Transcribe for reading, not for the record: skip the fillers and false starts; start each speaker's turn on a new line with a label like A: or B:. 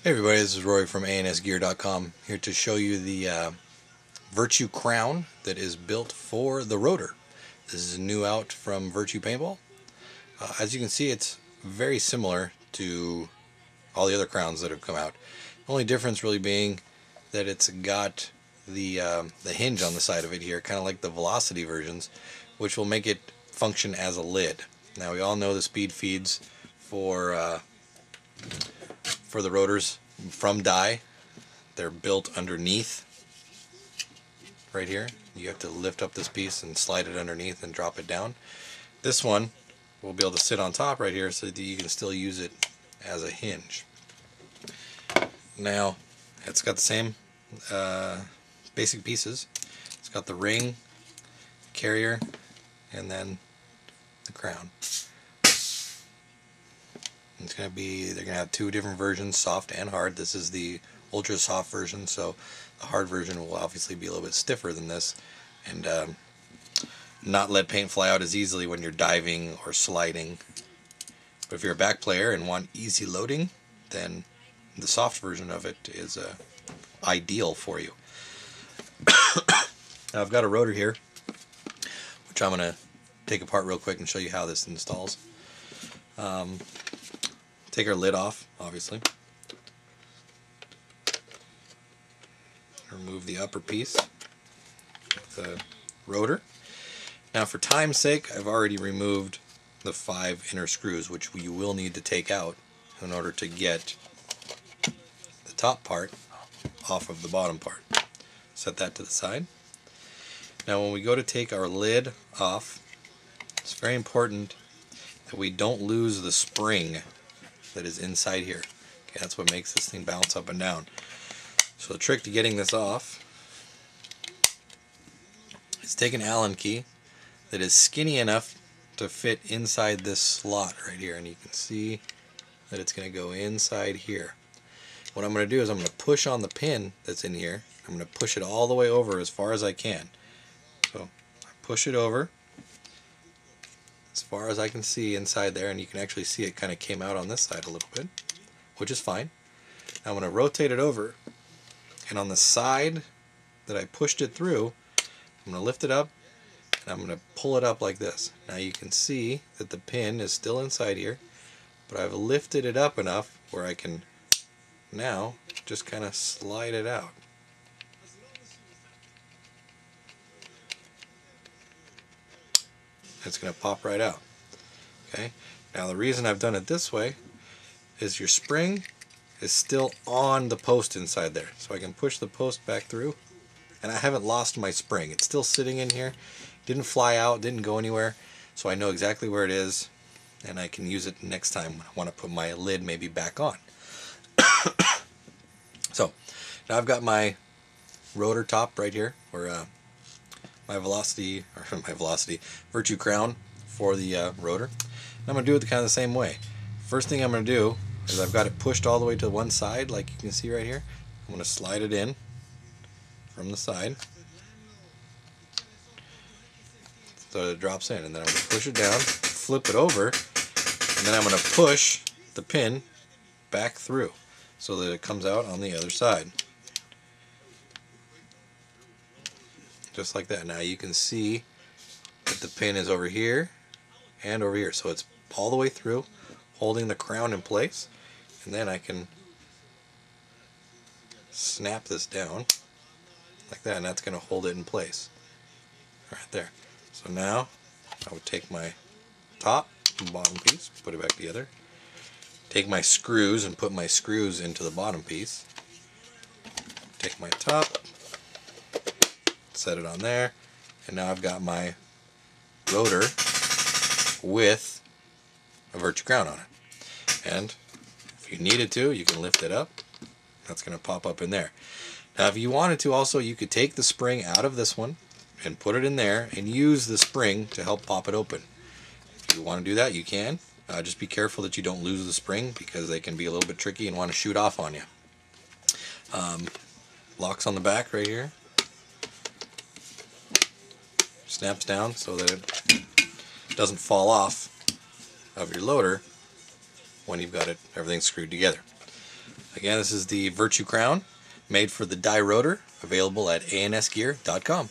A: Hey everybody, this is Roy from ansgear.com, here to show you the Virtue Crown that is built for the rotor. This is new out from Virtue Paintball. As you can see, it's very similar to all the other crowns that have come out. The only difference really being that it's got the hinge on the side of it here, kind of like the Velocity versions, which will make it function as a lid. Now we all know the speed feeds for the rotors from Dye. They're built underneath right here. You have to lift up this piece and slide it underneath and drop it down. This one will be able to sit on top right here so that you can still use it as a hinge. Now it's got the same basic pieces. It's got the ring, carrier, and then the crown. It's going to be, they're going to have two different versions, soft and hard. This is the ultra soft version, so the hard version will obviously be a little bit stiffer than this and not let paint fly out as easily when you're diving or sliding. But if you're a back player and want easy loading, then the soft version of it is ideal for you. Now I've got a rotor here, which I'm going to take apart real quick and show you how this installs. Take our lid off, obviously. Remove the upper piece of the rotor. Now for time's sake, I've already removed the 5 inner screws, which you will need to take out in order to get the top part off of the bottom part. Set that to the side. Now when we go to take our lid off, it's very important that we don't lose the spring that is inside here. Okay, that's what makes this thing bounce up and down. So the trick to getting this off is take an Allen key that is skinny enough to fit inside this slot right here, and you can see that it's going to go inside here. What I'm going to do is I'm going to push on the pin that's in here. I'm going to push it all the way over as far as I can. So I push it over as far as I can see inside there, and you can actually see it kind of came out on this side a little bit, which is fine. Now I'm going to rotate it over, and on the side that I pushed it through, I'm going to lift it up and I'm going to pull it up like this. Now you can see that the pin is still inside here, but I've lifted it up enough where I can now just kind of slide it out. It's going to pop right out. Okay. Now the reason I've done it this way is your spring is still on the post inside there, so I can push the post back through, and I haven't lost my spring. It's still sitting in here. Didn't fly out, didn't go anywhere, so I know exactly where it is, and I can use it next time when I want to put my lid maybe back on. So now I've got my rotor top right here, or my Velocity Virtue Crown for the rotor. And I'm going to do it kind of the same way. First thing I'm going to do is I've got it pushed all the way to one side, like you can see right here. I'm going to slide it in from the side so it drops in, and then I'm going to push it down, flip it over, and then I'm going to push the pin back through so that it comes out on the other side. Just like that. Now you can see that the pin is over here and over here, so it's all the way through, holding the crown in place, and then I can snap this down like that, and that's going to hold it in place right there. So now I would take my top and bottom piece, put it back together, take my screws and put my screws into the bottom piece, take my top, set it on there, and now I've got my rotor with a Virtue Crown on it. And if you needed to, you can lift it up. That's going to pop up in there. Now if you wanted to also, you could take the spring out of this one and put it in there and use the spring to help pop it open. If you want to do that, you can. Just be careful that you don't lose the spring, because they can be a little bit tricky and want to shoot off on you. Locks on the back right here. Snaps down so that it doesn't fall off of your loader when you've got everything screwed together. Again, this is the Virtue Crown, made for the Dye Rotor, available at ansgear.com.